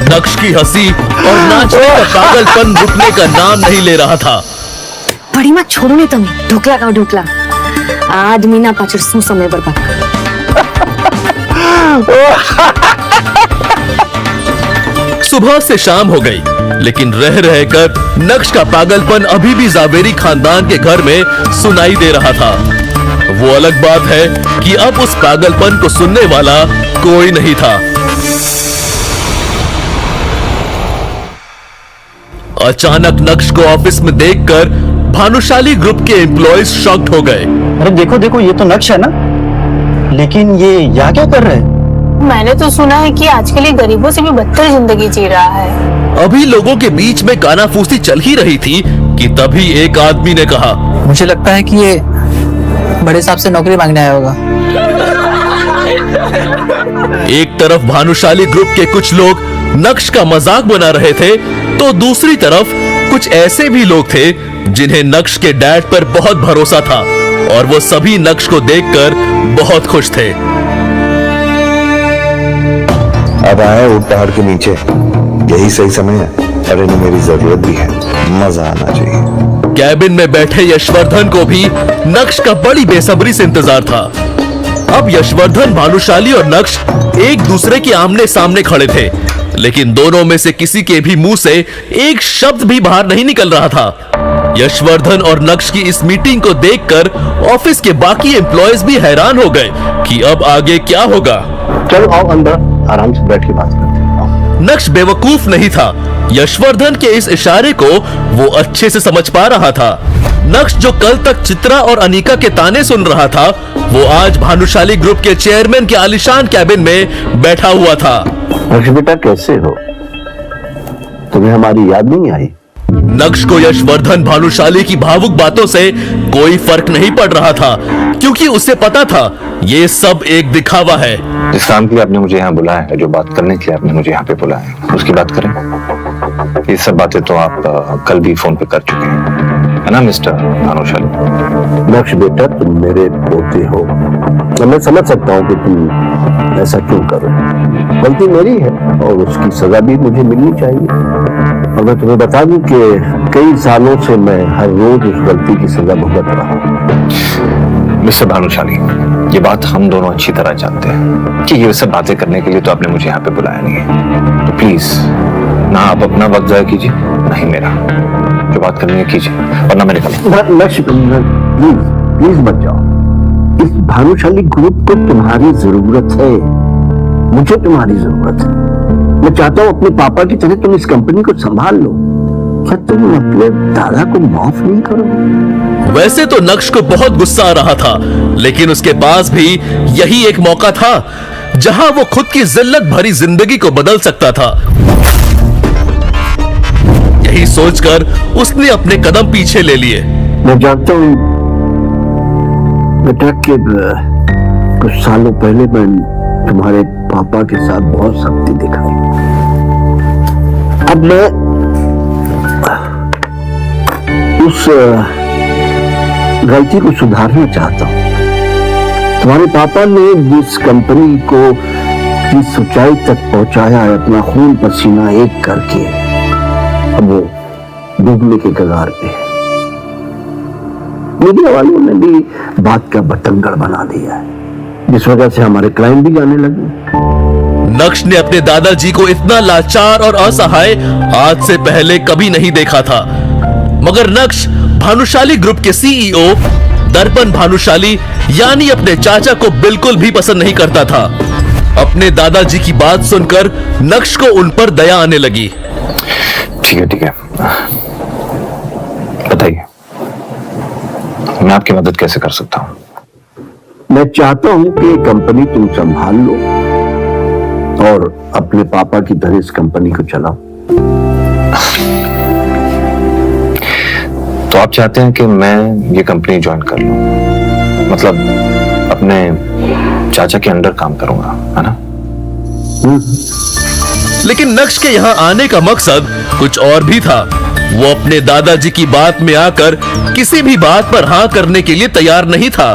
नक्श की हंसी और नाचने का पागलपन रुकने का नाम नहीं ले रहा था। बड़ी मत छोड़ो नहीं तुम्हें, ढोकला का ढोकला आदमी ना पाचर શું સમય બરબાદ। सुबह से शाम हो गई, लेकिन रह रहकर नक्श का पागलपन अभी भी जावेरी खानदान के घर में सुनाई दे रहा था। वो अलग बात है कि अब उस पागलपन को सुनने वाला कोई नहीं था। अचानक नक्श को ऑफिस में देखकर भानुशाली ग्रुप के एम्प्लॉयज शॉक्ड हो गए। अरे देखो देखो, ये तो नक्श है ना, लेकिन ये यहाँ क्या कर रहे हैं? मैंने तो सुना है कि आजकल ये गरीबों से भी बदतर जिंदगी जी रहा है। अभी लोगों के बीच में कानाफूसी चल ही रही थी कि तभी एक आदमी ने कहा, मुझे लगता है कि ये बड़े साहब से नौकरी मांगने आया होगा। एक तरफ भानुशाली ग्रुप के कुछ लोग नक्श का मजाक बना रहे थे, तो दूसरी तरफ कुछ ऐसे भी लोग थे जिन्हें नक्श के डैड पर बहुत भरोसा था और वो सभी नक्श को देखकर बहुत खुश थे। अब आए ऊट पहाड़ के नीचे, यही सही समय है और इन्हें मेरी जरूरत भी है, मजा आना चाहिए। कैबिन में बैठे यशवर्धन को भी नक्श का बड़ी बेसब्री से इंतजार था। अब यशवर्धन, भानुशाली और नक्श एक दूसरे के आमने सामने खड़े थे, लेकिन दोनों में से किसी के भी मुंह से एक शब्द भी बाहर नहीं निकल रहा था। यशवर्धन और नक्श की इस मीटिंग को देखकर ऑफिस के बाकी एम्प्लॉयज भी हैरान हो गए कि अब आगे क्या होगा। चलो आओ अंदर, आराम से बैठ के बात करते हैं। नक्श बेवकूफ नहीं था। यशवर्धन के इस इशारे को वो अच्छे से समझ पा रहा था। नक्श जो कल तक चित्रा और अनीका के ताने सुन रहा था, वो आज भानुशाली ग्रुप के चेयरमैन के आलीशान कैबिन में बैठा हुआ था। नक्श बेटा कैसे हो? तुम्हें हमारी याद नहीं आई? नक्श को यशवर्धन, भानुशाली की भावुक बातों से कोई फर्क नहीं पड़ रहा था, क्योंकि उसे पता था ये सब एक दिखावा है। जिस काम के लिए आपने मुझे यहाँ बुलाया है, जो बात करने के लिए आपने मुझे यहाँ पे बुलाया है, उसकी बात करें। ये सब बातें तो आप कल भी फोन पे कर चुके हैं, है ना मिस्टर भानुशाली? नक्श बेटा, तुम मेरे पोते हो तो मैं समझ सकता हूँ कि तुम ऐसा क्यों करो। गलती मेरी है और उसकी सजा भी मुझे मिलनी चाहिए। और मैं तुम्हें बता दूं कि कई सालों से मैं हर रोज उस गलती की सजा भुगत रहा हूँ। मिस्टर भानुशाली, ये बात हम दोनों अच्छी तरह जानते हैं कि ये सब बातें करने के लिए तो आपने मुझे यहाँ पे बुलाया नहीं है। तो प्लीज ना आप अपना वक्त जाया कीजिए, ना ही मेरा। जो बात करनी है कीजिए, वरना मैं निकलूंगा। लक्ष्य, प्लीज प्लीज मत जाओ। इस भानुशाली ग्रुप को तुम्हारी जरूरत है, मुझे तुम्हारी जरूरत है। मैं चाहता हूँ अपने पापा की तरह तुम इस कंपनी को संभाल लो। क्या तुम अपने दादा को माफ नहीं करोगे? वैसे तो नक्श को बहुत गुस्सा आ रहा था, लेकिन उसके पास भी यही एक मौका था जहां वो खुद की जिल्लत भरी जिंदगी को बदल सकता था। यही सोचकर उसने अपने कदम पीछे ले लिए। मैं जानता हूँ बेटा कि कुछ सालों पहले मैं तुम्हारे पापा के साथ बहुत सख्ती दिखाई। अब मैं उस गलती को सुधारना चाहता हूं। तुम्हारे पापा ने जिस कंपनी को जिस ऊंचाई तक पहुंचाया है अपना खून पसीना एक करके, अब वो डूबने के कगार पे है। मीडिया वालों ने भी बात का बतंगड़ बना दिया है, जिस वजह से हमारे क्लाइंट भी जाने लगे। नक्श ने अपने दादाजी को इतना लाचार और असहाय आज से पहले कभी नहीं देखा था। मगर नक्श भानुशाली ग्रुप के सीईओ दर्पण भानुशाली यानी अपने चाचा को बिल्कुल भी पसंद नहीं करता था। अपने दादाजी की बात सुनकर नक्श को उन पर दया आने लगी। ठीक है, बताइए मैं आपकी मदद कैसे कर सकता हूँ? मैं चाहता हूं कि कंपनी तुम संभाल लो और अपने पापा की तरह इस कंपनी को चलाओ। तो आप चाहते हैं कि मैं ये कंपनी ज्वाइन कर लूं, मतलब अपने चाचा के अंडर काम करूंगा, है ना? लेकिन नक्श के यहाँ आने का मकसद कुछ और भी था। वो अपने दादाजी की बात में आकर किसी भी बात पर हाँ करने के लिए तैयार नहीं था।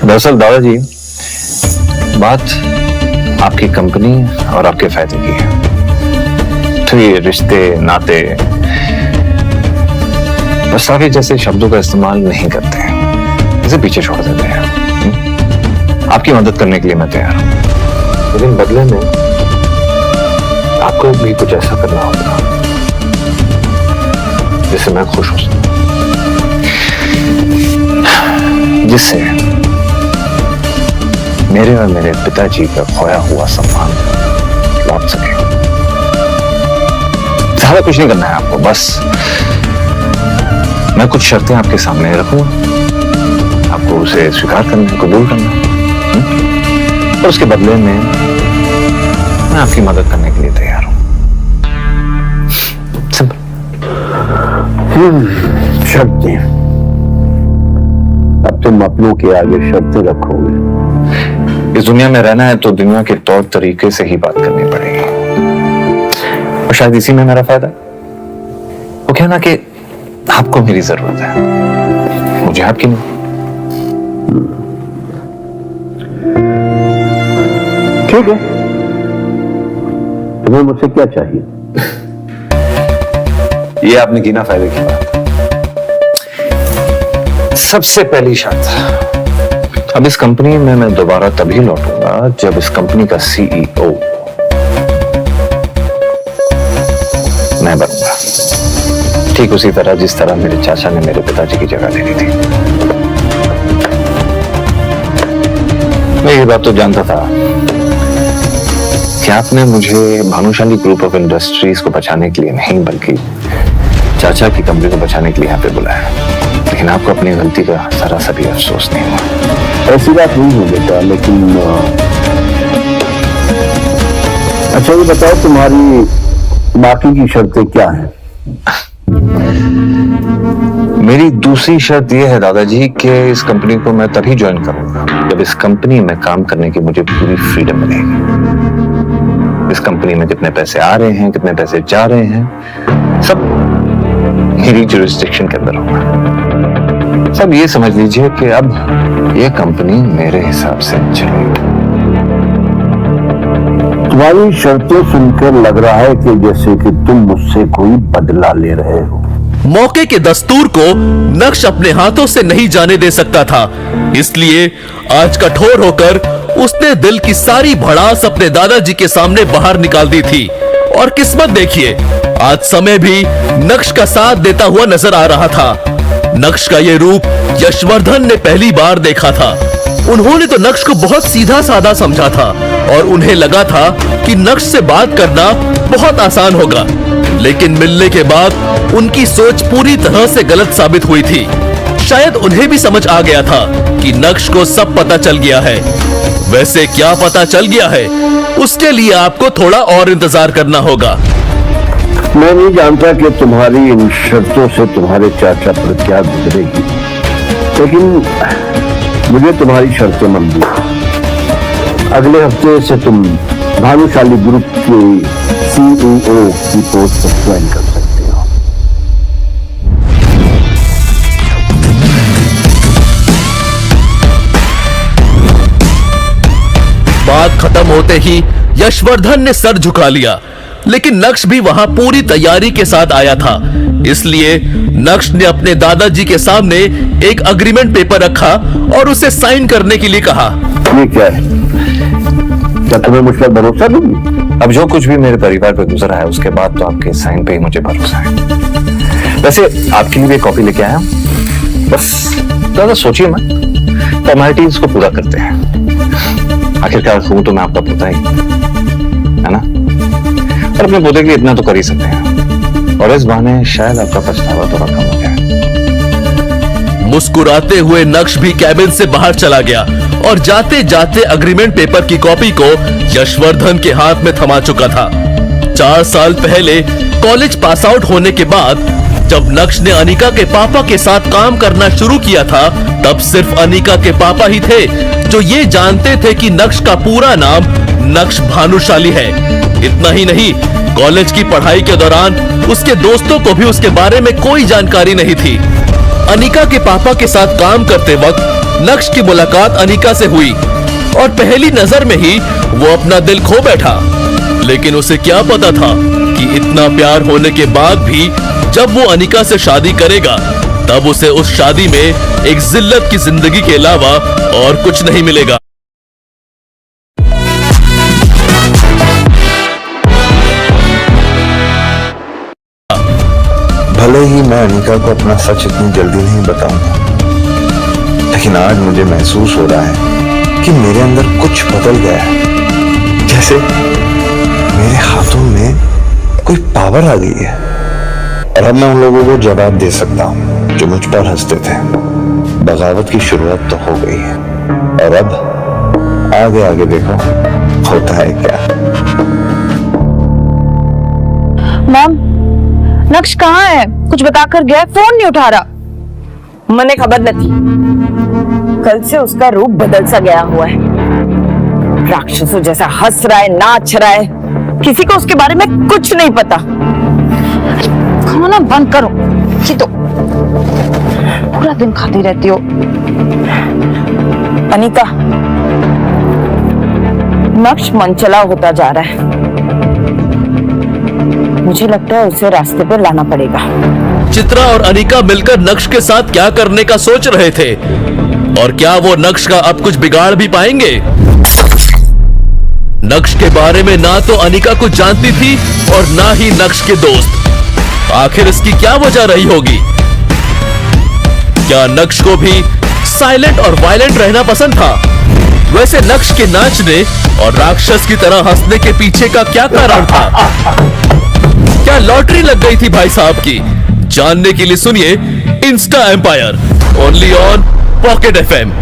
दरअसल दादाजी, बात आपकी कंपनी और आपके फायदे की है। तो ये रिश्ते नाते प्रस्तावित जैसे शब्दों का इस्तेमाल नहीं करते हैं, इसे पीछे छोड़ देते हैं। आपकी मदद करने के लिए मैं तैयार हूं, लेकिन बदले में आपको भी कुछ ऐसा करना होगा जिससे मैं खुश हो सकूं, जिससे मेरे और मेरे पिताजी का खोया हुआ सम्मान लौट सके। ज्यादा कुछ नहीं करना है आपको, बस मैं कुछ शर्तें आपके सामने रखूंगा, आपको उसे स्वीकार करना है, कबूल करना है, और उसके बदले में मैं आपकी मदद करने के लिए तैयार हूं। सिंपल। शर्तें? अब तुम अपनों के आगे शर्तें रखोगे? इस दुनिया में रहना है तो दुनिया के तौर तरीके से ही बात करनी पड़ेगी, और शायद इसी में मेरा फायदा है। वो कहना कि आपको मेरी जरूरत है, मुझे आपकी नहीं। ठीक है, तुम्हें मुझसे क्या चाहिए? ये आपने की ना फायदे की बात। सबसे पहली शर्त, अब इस कंपनी में मैं दोबारा तभी लौटूंगा जब इस कंपनी का सीईओ मैं बनूंगा, ठीक उसी तरह जिस तरह मेरे चाचा ने मेरे पिताजी की जगह ले ली थी। मैं ये बात तो जानता था कि आपने मुझे भानुशाली ग्रुप ऑफ इंडस्ट्रीज को बचाने के लिए नहीं, बल्कि चाचा की कंपनी को बचाने के लिए यहाँ पे बुलाया, लेकिन आपको अपनी गलती का जरा सा भी अफसोस नहीं हुआ। ऐसी बात नहीं हो बेटा, लेकिन अच्छा ये बताओ तुम्हारी बाकी की शर्तें क्या हैं? मेरी दूसरी शर्त यह है दादाजी कि इस कंपनी को मैं तभी ज्वाइन करूंगा जब इस कंपनी में काम करने की मुझे पूरी फ्रीडम मिलेगी। इस कंपनी में कितने पैसे आ रहे हैं, कितने पैसे जा रहे हैं, सब मेरी जुरिस्डिक्शन के अंदर होगा। सब ये समझ लीजिए कि अब ये कंपनी मेरे हिसाब से चलेगी। तुम्हारी शर्तें सुनकर लग रहा है कि जैसे कि तुम मुझसे कोई बदला ले रहे हो। मौके के दस्तूर को नक्श अपने हाथों से नहीं जाने दे सकता था, इसलिए आज कठोर होकर उसने दिल की सारी भड़ास अपने दादाजी के सामने बाहर निकाल दी थी। और किस्मत देखिए, आज समय भी नक्श का साथ देता हुआ नजर आ रहा था। नक्श का ये रूप यशवर्धन ने पहली बार देखा था। उन्होंने तो नक्श को बहुत सीधा साधा समझा था और उन्हें लगा था कि नक्श से बात करना बहुत आसान होगा, लेकिन मिलने के बाद उनकी सोच पूरी तरह से गलत साबित हुई थी। शायद उन्हें भी समझ आ गया था कि नक्श को सब पता चल गया है। वैसे क्या पता चल गया है, उसके लिए आपको थोड़ा और इंतजार करना होगा। मैं नहीं जानता कि तुम्हारी इन शर्तों से तुम्हारे चाचा पर क्या गुजरेगी, लेकिन मुझे तुम्हारी शर्तें मंजूर हैं। अगले हफ्ते से तुम भानुशाली ग्रुप के सीईओ की पोस्ट पर ज्वाइन कर सकते हो। बात खत्म होते ही यशवर्धन ने सर झुका लिया, लेकिन नक्श भी वहां पूरी तैयारी के साथ आया था। इसलिए नक्श ने अपने दादाजी के सामने एक अग्रीमेंट पेपर रखा और उसे साइन करने के लिए कहा। ये क्या है? क्या तुम्हें मुझ पर भरोसा नहीं? अब जो कुछ भी मेरे परिवार पे गुजरा है उसके बाद तो आपके साइन पे ही मुझे भरोसा है। वैसे आपके लिए भी कॉपी लेके आया, बस ज्यादा सोचिए मत, फॉर्मेलिटीज को पूरा करते हैं। आखिरकार हूं तो मैं आपका पोता ही, है ना? और अपने पोते के लिए इतना तो कर ही सकते हैं, और इस बहाने शायद आपका पछतावा थोड़ा कम हो जाए। मुस्कुराते हुए नक्श भी कैबिन से बाहर चला गया और जाते जाते अग्रीमेंट पेपर की कॉपी को यशवर्धन के हाथ में थमा चुका था। 4 साल पहले कॉलेज पास आउट होने के बाद जब नक्श ने अनिका के पापा के साथ काम करना शुरू किया था, तब सिर्फ अनिका के पापा ही थे जो ये जानते थे कि नक्श का पूरा नाम नक्श भानुशाली है। इतना ही नहीं, कॉलेज की पढ़ाई के दौरान उसके दोस्तों को भी उसके बारे में कोई जानकारी नहीं थी। अनिका के पापा के साथ काम करते वक्त नक्श की मुलाकात अनिका से हुई और पहली नजर में ही वो अपना दिल खो बैठा। लेकिन उसे क्या पता था कि इतना प्यार होने के बाद भी जब वो अनिका से शादी करेगा तब उसे उस शादी में एक जिल्लत की जिंदगी के अलावा और कुछ नहीं मिलेगा। भले ही मैं अनिका को अपना सच इतनी जल्दी नहीं बताऊंगा, लेकिन आज मुझे महसूस हो रहा है कि मेरे अंदर कुछ बदल गया है। जैसे मेरे हाथों में कोई पावर आ गई है और अब मैं उन लोगों को जवाब दे सकता हूँ जो मुझ पर हंसते थे। बगावत की शुरुआत तो हो गई है और अब आगे आगे देखो होता है क्या। मैम, नक्श कहाँ है? कुछ बताकर गया, फोन नहीं उठा रहा। मने खबर नहीं, कल से उसका रूप बदल सा गया हुआ है। राक्षसों जैसा हंस रहा है, नाच रहा है, किसी को उसके बारे में कुछ नहीं पता। खाना बंद करो, ये तो पूरा दिन खाती रहती हो। अनिका, नक्श मनचला होता जा रहा है। मुझे लगता है उसे रास्ते पर लाना पड़ेगा। चित्रा और अनिका मिलकर नक्श के साथ क्या करने का सोच रहे थे और क्या वो नक्श का अब कुछ बिगाड़ भी पाएंगे? नक्श के बारे में ना तो अनिका कुछ जानती थी और ना ही नक्श के दोस्त। आखिर इसकी क्या वजह रही होगी? क्या नक्श को भी साइलेंट और वायलेंट रहना पसंद था? वैसे नक्श के नाचने और राक्षस की तरह हंसने के पीछे का क्या कारण था? क्या लॉटरी लग गई थी भाई साहब की? जानने के लिए सुनिए Insta Empire, only on Pocket FM।